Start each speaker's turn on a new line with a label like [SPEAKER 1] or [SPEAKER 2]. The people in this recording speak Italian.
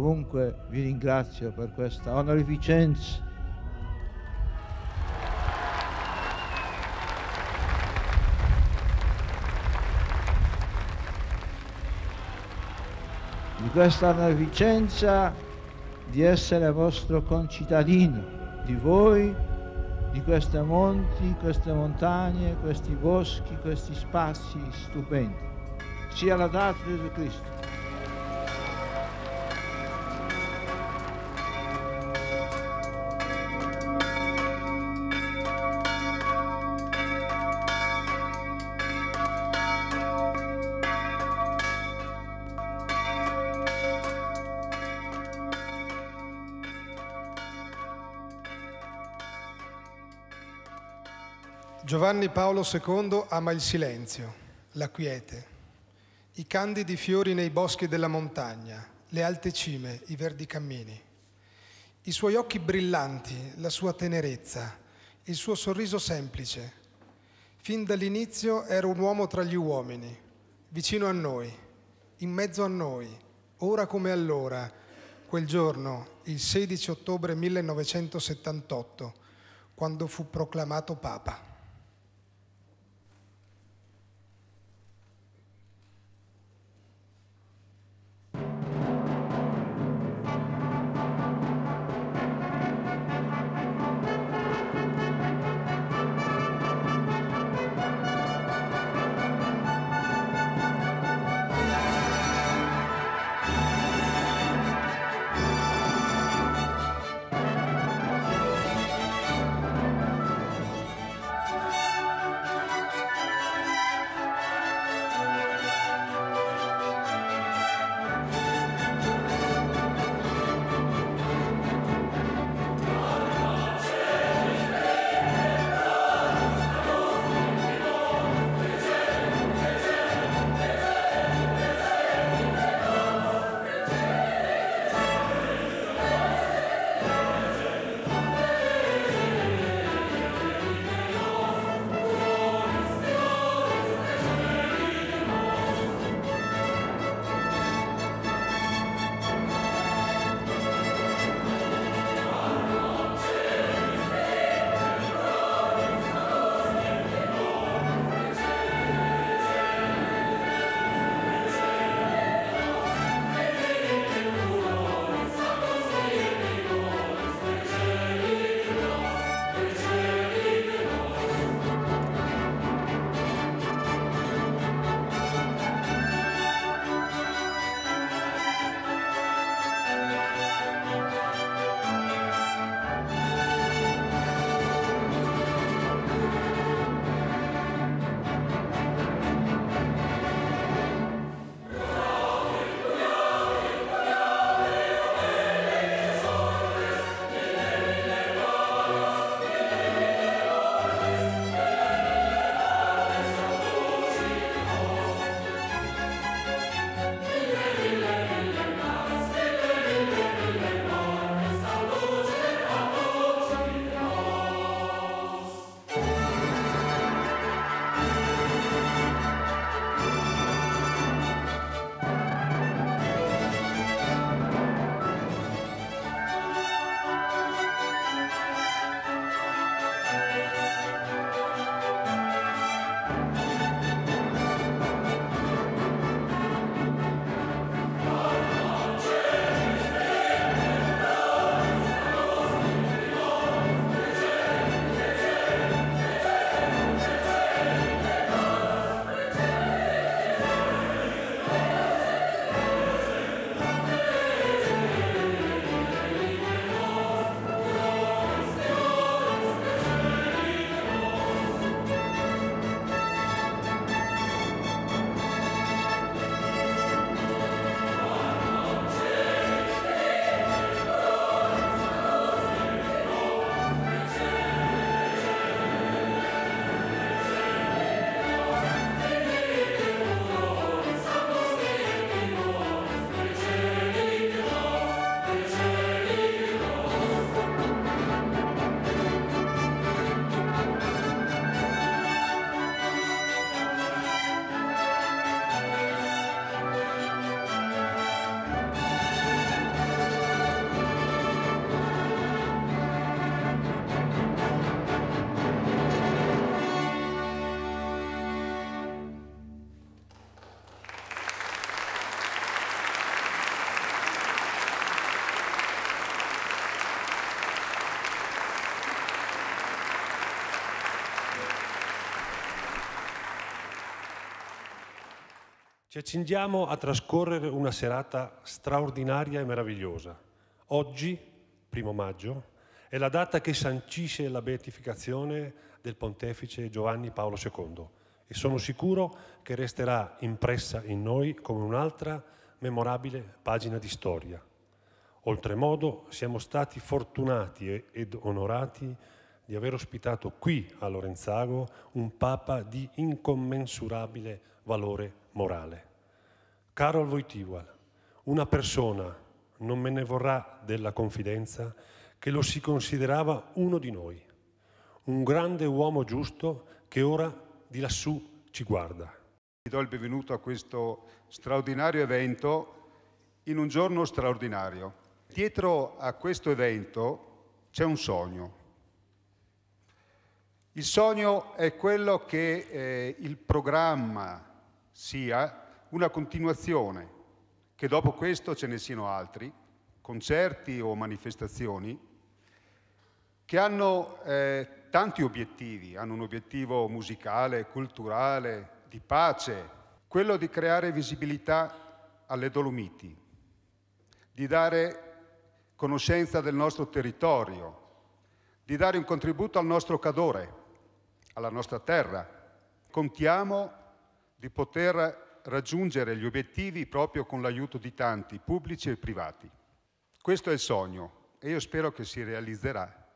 [SPEAKER 1] Comunque vi ringrazio per questa onorificenza. Di questa onorificenza di essere vostro concittadino, di voi, di questi monti, queste montagne, questi boschi, questi spazi stupendi. Sia lodato Gesù Cristo.
[SPEAKER 2] Giovanni Paolo II ama il silenzio, la quiete, i candidi fiori nei boschi della montagna, le alte cime, i verdi cammini. I suoi occhi brillanti, la sua tenerezza, il suo sorriso semplice. Fin dall'inizio era un uomo tra gli uomini, vicino a noi, in mezzo a noi, ora come allora, quel giorno, il 16 ottobre 1978, quando fu proclamato Papa.
[SPEAKER 3] Ci accingiamo a trascorrere una serata straordinaria e meravigliosa. Oggi, 1° maggio, è la data che sancisce la beatificazione del pontefice Giovanni Paolo II e sono sicuro che resterà impressa in noi come un'altra memorabile pagina di storia. Oltremodo siamo stati fortunati ed onorati di aver ospitato qui a Lorenzago un Papa di incommensurabile valore morale. Karol Wojtyła, una persona, non me ne vorrà della confidenza, che lo si considerava uno di noi, un grande uomo giusto che ora di lassù ci guarda.
[SPEAKER 4] Vi do il benvenuto a questo straordinario evento in un giorno straordinario. Dietro a questo evento c'è un sogno. Il sogno è quello che il programma sia una continuazione, che dopo questo ce ne siano altri, concerti o manifestazioni, che hanno tanti obiettivi. Hanno un obiettivo musicale, culturale, di pace, quello di creare visibilità alle Dolomiti, di dare conoscenza del nostro territorio, di dare un contributo al nostro Cadore, alla nostra terra. Contiamo di poter raggiungere gli obiettivi proprio con l'aiuto di tanti, pubblici e privati. Questo è il sogno e io spero che si realizzerà.